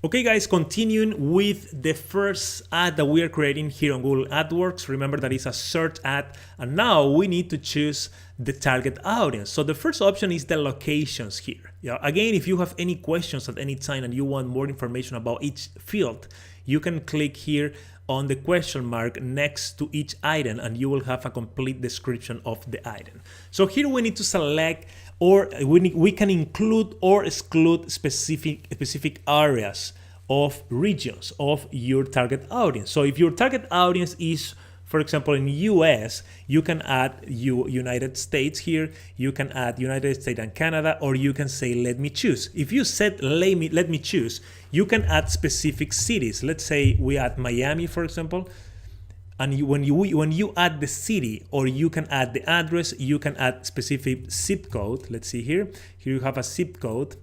Okay guys, continuing with the first ad that we are creating here on Google AdWords. Remember that it's a search ad, and now we need to choose the target audience. So the first option is the locations here. Yeah, again, if you have any questions at any time and you want more information about each field, you can click here on the question mark next to each item and you will have a complete description of the item. So here we need to select, or we can include or exclude specific areas of regions of your target audience. So if your target audience is, for example, in US, you can add United States here, you can add United States and Canada, or you can say let me choose. If you said let me choose, you can add specific cities. Let's say we add Miami, for example, and when you add the city, or you can add the address, you can add specific zip code. Let's see here you have a zip code.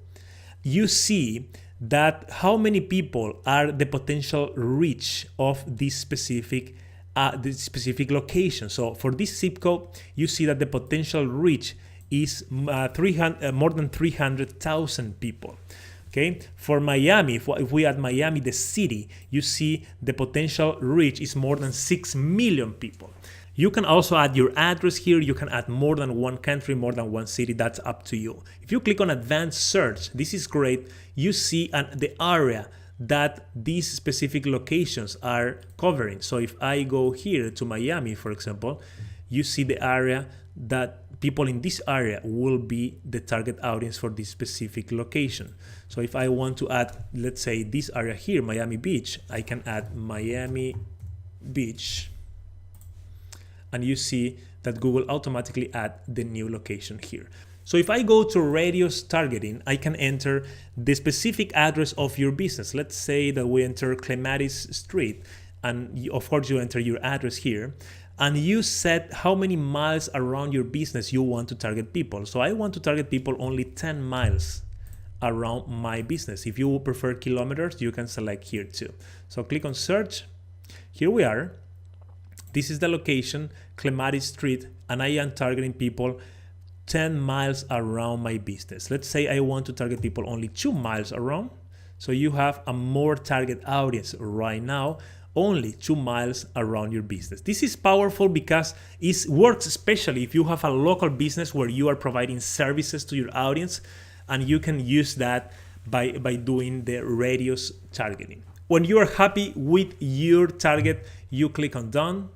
You see that how many people are the potential reach of this specific location. So for this zip code, you see that the potential reach is more than 300,000 people. Okay, for Miami, if we add Miami, the city, you see the potential reach is more than 6 million people. You can also add your address here. You can add more than one country, more than one city. That's up to you. If you click on advanced search, this is great. You see the area that these specific locations are covering. So if I go here to Miami, for example, you see the area that people in this area will be the target audience for this specific location. So if I want to add, let's say this area here, Miami Beach, I can add Miami Beach. And you see that Google automatically add the new location here. So if I go to radius targeting, I can enter the specific address of your business. Let's say that we enter Clematis Street, and of course you enter your address here, and you set how many miles around your business you want to target people. So I want to target people only 10 miles around my business. If you prefer kilometers, you can select here too. So click on search. Here we are. This is the location, Clematis Street, and I am targeting people 10 miles around my business. Let's say I want to target people only 2 miles around. So you have a more target audience right now, only 2 miles around your business. This is powerful because it works especially if you have a local business where you are providing services to your audience, and you can use that by doing the radius targeting. When you are happy with your target, you click on done.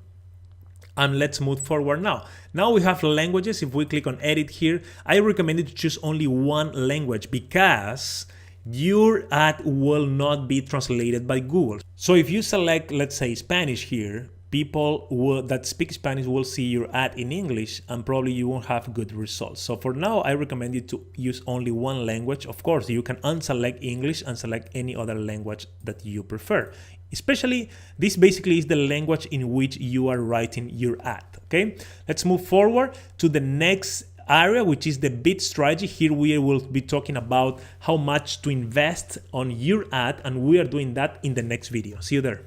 And let's move forward now. Now we have languages. If we click on edit here, I recommend you to choose only one language because your ad will not be translated by Google. So if you select, let's say, Spanish here, people that speak Spanish will see your ad in English, and probably you won't have good results. So for now, I recommend you to use only one language. Of course, you can unselect English and select any other language that you prefer. Especially, this basically is the language in which you are writing your ad. Okay, let's move forward to the next area, which is the bid strategy. Here we will be talking about how much to invest on your ad, and we are doing that in the next video. See you there.